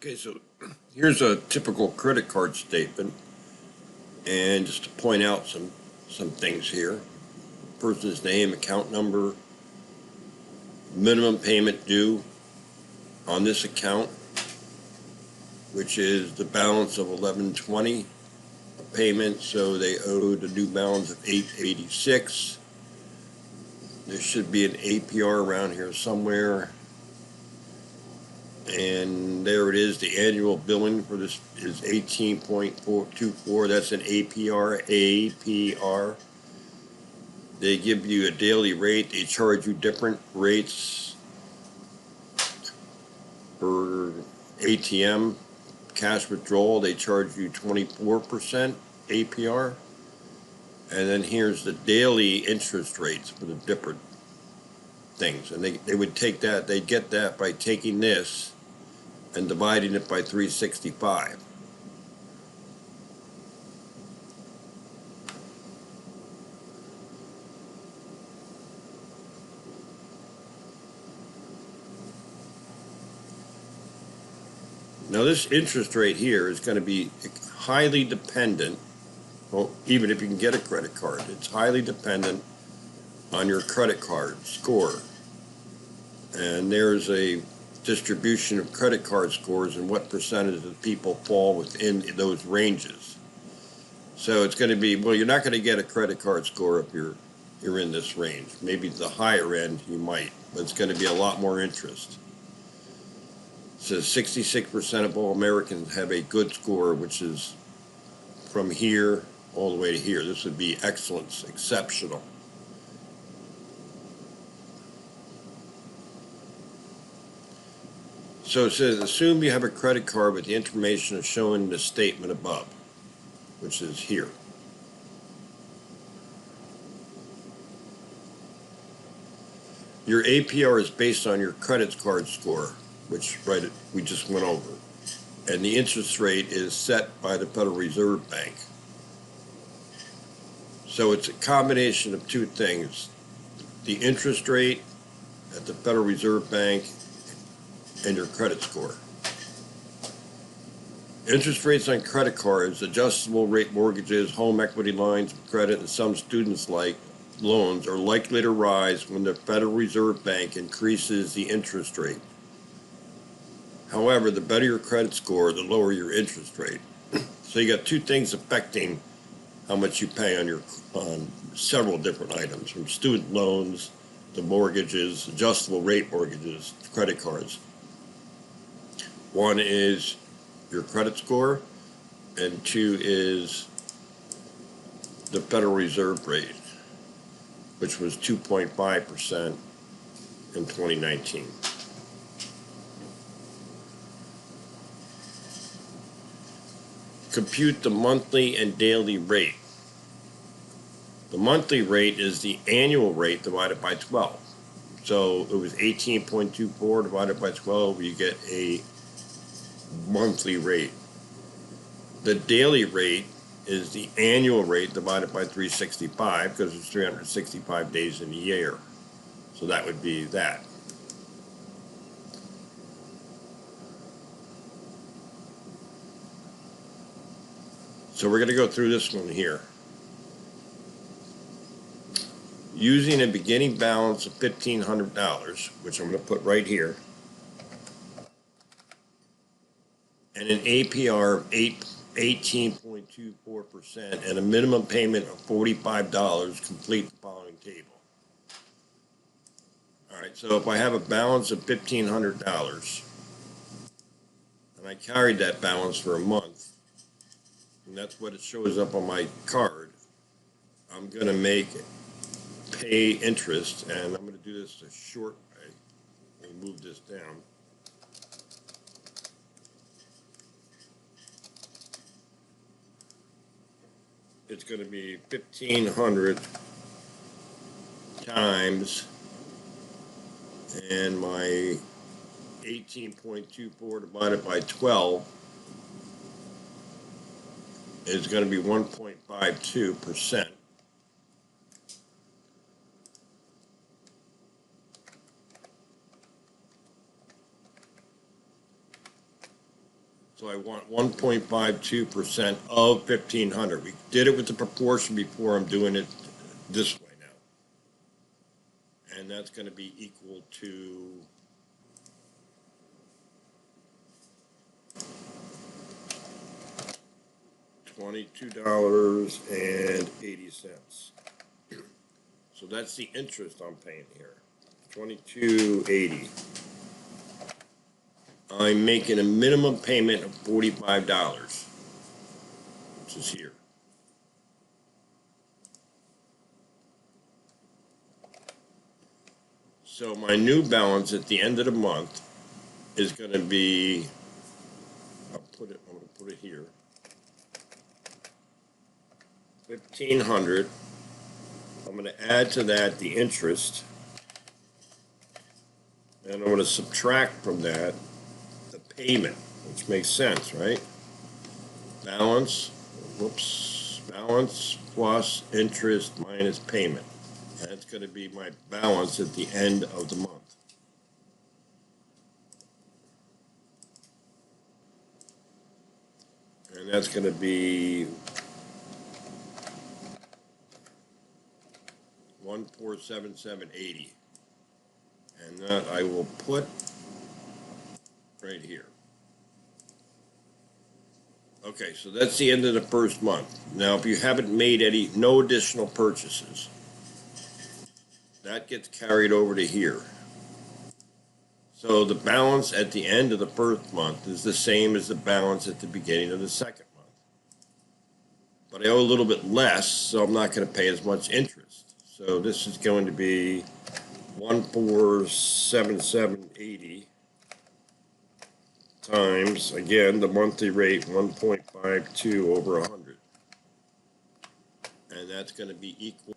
Okay, so here's a typical credit card statement, and just to point out some things here. Person's name, account number, minimum payment due on this account, which is the balance of 1120 payment, so they owed a new balance of 886. There should be an APR around here somewhere. And there it is. The annual billing for this is 18.424. That's an APR. APR. They give you a daily rate. They charge you different rates for ATM cash withdrawal. They charge you 24% APR. And then here's the daily interest rates for the different things. And they would take that, they'd get that by taking this and dividing it by 365. Now, this interest rate here is going to be highly dependent. Well, even if you can get a credit card, it's highly dependent on your credit card score. And there's a distribution of credit card scores and what percentage of people fall within those ranges. So it's going to be, well, you're not going to get a credit card score if you're in this range. Maybe the higher end you might, but it's going to be a lot more interest. It says 66% of all Americans have a good score, which is from here all the way to here. This would be excellence, exceptional. So it says, assume you have a credit card with the information shown in the statement above, which is here. Your APR is based on your credit card score, which we just went over. And the interest rate is set by the Federal Reserve Bank. So it's a combination of two things. The interest rate at the Federal Reserve Bank and your credit score. Interest rates on credit cards, adjustable rate mortgages, home equity lines of credit, and some students like loans are likely to rise when the Federal Reserve Bank increases the interest rate. However, the better your credit score, the lower your interest rate. So you got two things affecting how much you pay on several different items, from student loans to mortgages, adjustable rate mortgages, credit cards. One is your credit score, and two is the Federal Reserve rate, which was 2.5% in 2019. Compute the monthly and daily rate. The monthly rate is the annual rate divided by 12. So it was 18.24 divided by 12, you get a monthly rate. The daily rate is the annual rate divided by 365, because it's 365 days in a year. So that would be that. So we're going to go through this one here. Using a beginning balance of $1,500, which I'm going to put right here, and an APR of 18.24% and a minimum payment of $45, complete the following table. All right, so if I have a balance of $1,500 and I carried that balance for a month, and that's what it shows up on my card, I'm going to pay interest, and I'm going to do this a short way. Let me move this down. It's going to be 1,500 times, and my 18.24 divided by 12 is going to be 1.52%. So I want 1.52% of 1,500. We did it with the proportion before. I'm doing it this way now. And that's going to be equal to $22.80. So that's the interest I'm paying here. $22.80. I'm making a minimum payment of $45, which is here. So my new balance at the end of the month is going to be, I'm going to put it here, 1,500. I'm going to add to that the interest, and I'm going to subtract from that the payment, which makes sense, right? Balance, balance plus interest minus payment. That's going to be my balance at the end of the month. And that's going to be 1,477.80. And that I will put right here. Okay, so that's the end of the first month. Now, if you haven't made no additional purchases, that gets carried over to here. So the balance at the end of the first month is the same as the balance at the beginning of the second month. But I owe a little bit less, so I'm not going to pay as much interest. So this is going to be 1,477.80 times, again, the monthly rate, 1.52 over 100. And that's going to be equal,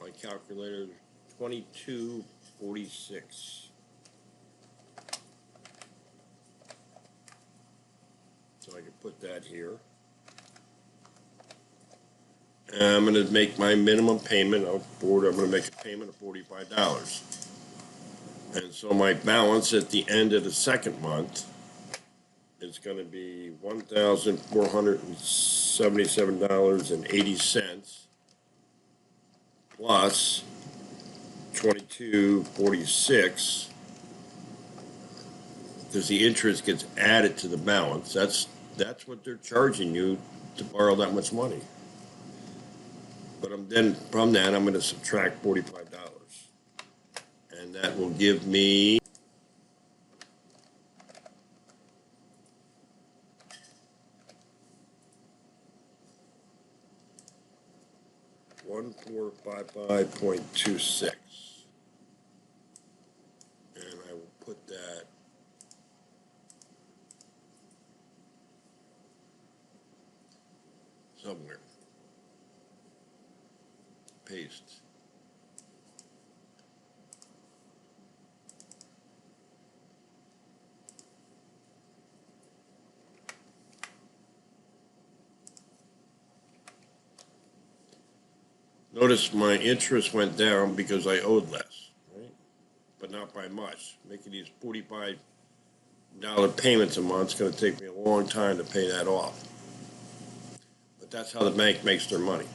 my calculator, 22.46. So I can put that here. And I'm going to make my minimum payment of I'm going to make a payment of $45. And so my balance at the end of the second month is going to be $1,477.80 plus 22.46, because the interest gets added to the balance. That's what they're charging you to borrow that much money. But then from that, I'm going to subtract $45. And that will give me $1,455.26. And I will put that somewhere. Paste. Notice my interest went down because I owed less, right? But not by much. Making these $45 payments a month is going to take me a long time to pay that off. But that's how the bank makes their money.